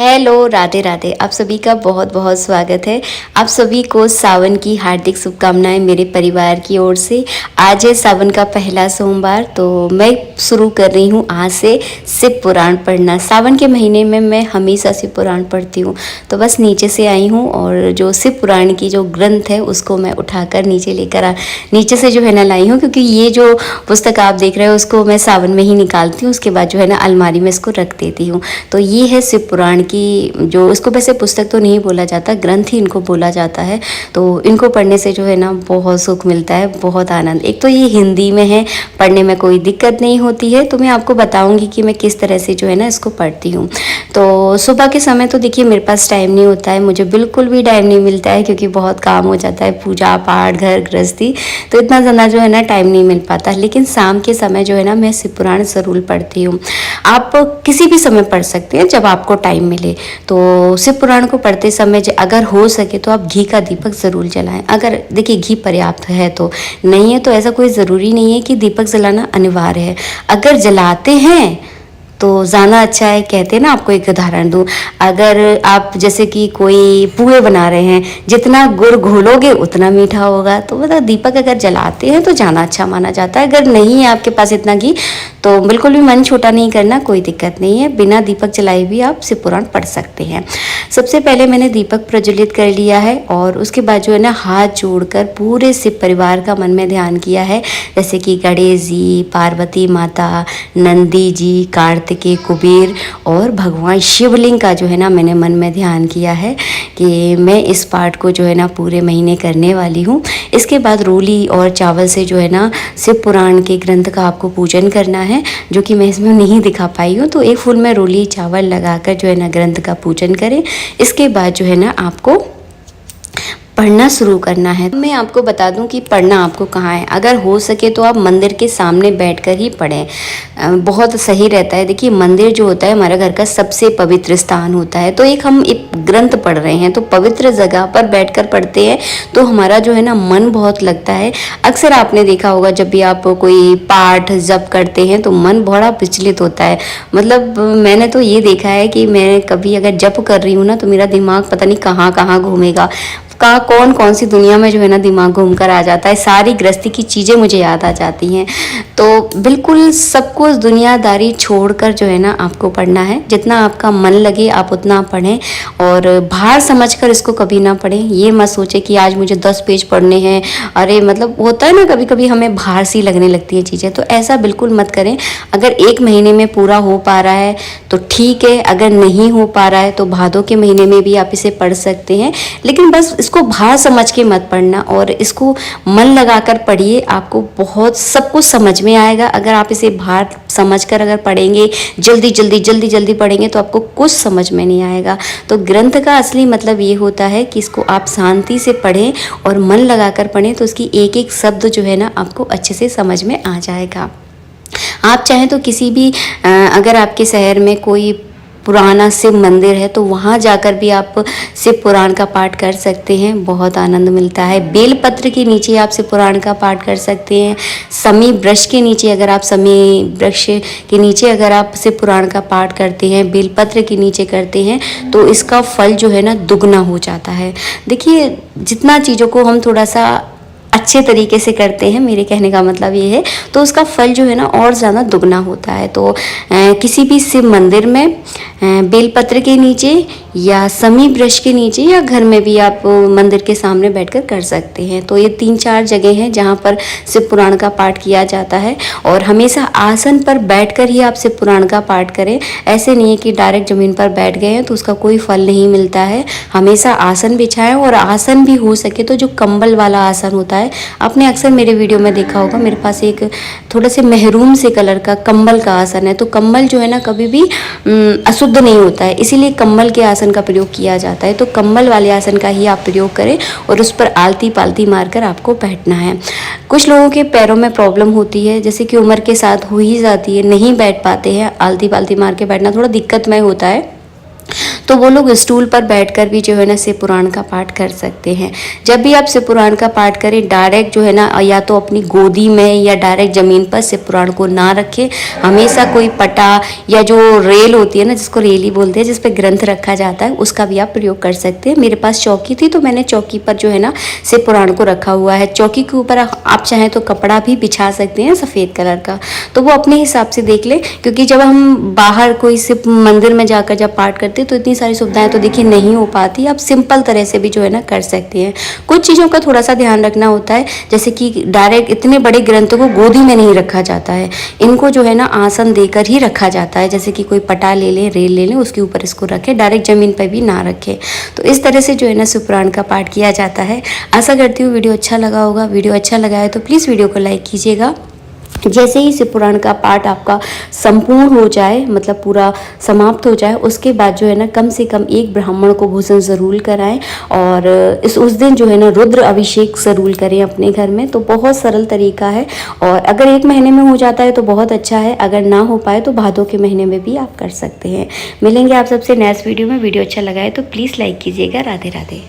Hello, Radhe Radhe. आप सभी का बहुत बहुत स्वागत है। आप सभी को सावन की हार्दिक शुभकामनाएं मेरे परिवार की ओर से। आज है सावन का पहला सोमवार, तो मैं शुरू कर रही हूँ आज से शिव पुराण पढ़ना। सावन के महीने में मैं हमेशा शिव पुराण पढ़ती हूँ। तो बस नीचे से आई हूँ और जो शिव पुराण की जो ग्रंथ है उसको मैं उठाकर नीचे से जो है ना लाई हूँ, क्योंकि ये जो पुस्तक आप देख रहे हो उसको मैं सावन में ही निकालती हूँ। उसके बाद जो है ना अलमारी में इसको रख देती हूँ। तो ये है शिव पुराण की, जो इसको वैसे पुस्तक तो नहीं बोला जाता, ग्रंथ ही इनको बोला जाता है। तो इनको पढ़ने से जो है ना बहुत सुख मिलता है, बहुत आनंद। एक तो ये हिंदी में है, पढ़ने में कोई दिक्कत नहीं होती है। तो मैं आपको बताऊंगी कि मैं किस तरह से जो है ना इसको पढ़ती हूँ। तो सुबह के समय तो देखिए मेरे पास टाइम नहीं होता है, मुझे बिल्कुल भी टाइम नहीं मिलता है, क्योंकि बहुत काम हो जाता है, पूजा पाठ, घर गृहस्थी, तो इतना ज़्यादा जो है ना टाइम नहीं मिल पाता। लेकिन शाम के समय जो है ना मैं शिव पुराण ज़रूर पढ़ती हूँ। आप किसी भी समय पढ़ सकते हैं जब आपको टाइम मिले। तो शिव पुराण को पढ़ते समय अगर हो सके तो आप घी का दीपक ज़रूर जलाएं। अगर देखिए घी पर्याप्त है तो, नहीं है तो ऐसा कोई ज़रूरी नहीं है कि दीपक जलाना अनिवार्य है। अगर जलाते हैं तो ज़्यादा अच्छा है। कहते हैं ना, आपको एक उदाहरण दूँ, अगर आप जैसे कि कोई पुए बना रहे हैं, जितना गुड़ घोलोगे उतना मीठा होगा। तो मतलब दीपक अगर जलाते हैं तो ज़्यादा अच्छा माना जाता है। अगर नहीं है आपके पास इतना घी तो बिल्कुल भी मन छोटा नहीं करना, कोई दिक्कत नहीं है। बिना दीपक जलाए भी आप शिव पुराण पढ़ सकते हैं। सबसे पहले मैंने दीपक प्रज्वलित कर लिया है और उसके बाद जो है ना हाथ जोड़कर पूरे शिव परिवार का मन में ध्यान किया है। जैसे कि गणेश जी, पार्वती माता, नंदी जी, कार्तिकेय, कुबेर और भगवान शिवलिंग का जो है ना मैंने मन में ध्यान किया है कि मैं इस पाठ को जो है ना पूरे महीने करने वाली हूँ। इसके बाद रोली और चावल से जो है ना शिव पुराण के ग्रंथ का आपको पूजन करना है, जो कि मैं इसमें नहीं दिखा पाई हूँ। तो एक फूल में रोली चावल लगाकर जो है ना ग्रंथ का पूजन करें। इसके बाद जो है ना आपको पढ़ना शुरू करना है। मैं आपको बता दूं कि पढ़ना आपको कहाँ है। अगर हो सके तो आप मंदिर के सामने बैठकर ही पढ़ें, बहुत सही रहता है। देखिए मंदिर जो होता है हमारा घर का सबसे पवित्र स्थान होता है। तो हम एक ग्रंथ पढ़ रहे हैं तो पवित्र जगह पर बैठकर पढ़ते हैं तो हमारा जो है ना मन बहुत लगता है। अक्सर आपने देखा होगा जब भी आप कोई पाठ जप करते हैं तो मन बड़ा विचलित होता है। मतलब मैंने तो ये देखा है कि मैं कभी अगर जप कर रही हूँ ना तो मेरा दिमाग पता नहीं कहाँ कहाँ घूमेगा, कौन सी दुनिया में जो है ना दिमाग घूम कर आ जाता है। सारी गृहस्थी की चीज़ें मुझे याद आ जाती हैं। तो बिल्कुल सब कुछ दुनियादारी छोड़कर जो है ना आपको पढ़ना है। जितना आपका मन लगे आप उतना पढ़ें और भार समझकर इसको कभी ना पढ़ें। ये मत सोचे कि आज मुझे 10 पेज पढ़ने हैं। अरे मतलब होता है ना कभी कभी हमें भार सी लगने लगती है चीज़ें, तो ऐसा बिल्कुल मत करें। अगर एक महीने में पूरा हो पा रहा है तो ठीक है, अगर नहीं हो पा रहा है तो भादों के महीने में भी आप इसे पढ़ सकते हैं। लेकिन बस इसको भार समझ के मत पढ़ना और इसको मन लगाकर पढ़िए, आपको बहुत सब कुछ समझ में आएगा। अगर आप इसे भार समझकर अगर पढ़ेंगे, जल्दी पढ़ेंगे तो आपको कुछ समझ में नहीं आएगा। तो ग्रंथ का असली मतलब ये होता है कि इसको आप शांति से पढ़ें और मन लगाकर पढ़ें तो इसकी एक एक शब्द जो है ना आपको अच्छे से समझ में आ जाएगा। आप चाहें तो किसी भी अगर आपके शहर में कोई पुराना शिव मंदिर है तो वहाँ जाकर भी आप शिव पुराण का पाठ कर सकते हैं, बहुत आनंद मिलता है। बेलपत्र के नीचे आप शिव पुराण का पाठ कर सकते हैं। समी वृक्ष के नीचे अगर आप शिव पुराण का पाठ करते हैं, बेलपत्र के नीचे करते हैं तो इसका फल जो है ना दुगना हो जाता है। देखिए जितना चीज़ों को हम थोड़ा सा अच्छे तरीके से करते हैं, मेरे कहने का मतलब ये है, तो उसका फल जो है ना और ज़्यादा दुगना होता है। तो किसी भी शिव मंदिर में बेलपत्र के नीचे या समी वृक्ष के नीचे या घर में भी आप मंदिर के सामने बैठकर कर सकते हैं। तो ये 3-4 जगह हैं जहाँ पर शिव पुराण का पाठ किया जाता है और हमेशा आसन पर बैठकर ही आप शिव पुराण का पाठ करें। ऐसे नहीं है कि डायरेक्ट ज़मीन पर बैठ गए हैं तो उसका कोई फल नहीं मिलता है। हमेशा आसन बिछाएं और आसन भी हो सके तो जो कंबल वाला आसन होता है, आपने अक्सर मेरे वीडियो में देखा होगा, मेरे पास एक थोड़ा से मेहरून से कलर का कंबल का आसन है। तो कंबल जो है ना कभी भी अशुद्ध नहीं होता है, इसीलिए कंबल के आसन का प्रयोग किया जाता है। तो कंबल वाले आसन का ही आप प्रयोग करें और उस पर आलती पालती मारकर आपको बैठना है। कुछ लोगों के पैरों में प्रॉब्लम होती है, जैसे कि उम्र के साथ हो ही जाती है, नहीं बैठ पाते हैं, आलती पालती मार के बैठना थोड़ा दिक्कतमय होता है। तो वो लोग स्टूल पर बैठकर भी जो है ना शिव पुराण का पाठ कर सकते हैं। जब भी आप शिव पुराण का पाठ करें, डायरेक्ट जो है ना या तो अपनी गोदी में या डायरेक्ट ज़मीन पर शिव पुराण को ना रखें। हमेशा कोई पटा या जो रेल होती है ना, जिसको रेली बोलते हैं, जिस पे ग्रंथ रखा जाता है, उसका भी आप प्रयोग कर सकते हैं। मेरे पास चौकी थी तो मैंने चौकी पर जो है ना शिव पुराण को रखा हुआ है। चौकी के ऊपर आप चाहें तो कपड़ा भी बिछा सकते हैं सफ़ेद कलर का, तो वो अपने हिसाब से देख लें। क्योंकि जब हम बाहर कोई शिव मंदिर में जाकर जब पाठ करते हैं तो इतनी सारी सुविधाएं तो देखिए नहीं हो पाती। आप सिंपल तरह से भी जो है ना कर सकते हैं। कुछ चीज़ों का थोड़ा सा ध्यान रखना होता है, जैसे कि डायरेक्ट इतने बड़े ग्रंथों को गोदी में नहीं रखा जाता है। इनको जो है ना आसन देकर ही रखा जाता है। जैसे कि कोई पटा ले लें, रेल ले लें, उसके ऊपर इसको रखें, डायरेक्ट ज़मीन पर भी ना रखें। तो इस तरह से जो है ना शिव पुराण का पाठ किया जाता है। आशा करती हूँ वीडियो अच्छा लगा होगा। वीडियो अच्छा लगा है तो प्लीज़ वीडियो को लाइक कीजिएगा। जैसे ही शिव पुराण का पाठ आपका संपूर्ण हो जाए, मतलब पूरा समाप्त हो जाए, उसके बाद जो है ना कम से कम एक ब्राह्मण को भोजन ज़रूर कराएं और उस दिन जो है ना रुद्र अभिषेक ज़रूर करें अपने घर में। तो बहुत सरल तरीका है और अगर 1 महीने में हो जाता है तो बहुत अच्छा है। अगर ना हो पाए तो भादों के महीने में भी आप कर सकते हैं। मिलेंगे आप सबसे नेक्स्ट वीडियो में। वीडियो अच्छा लगा है तो प्लीज़ लाइक कीजिएगा। राधे राधे।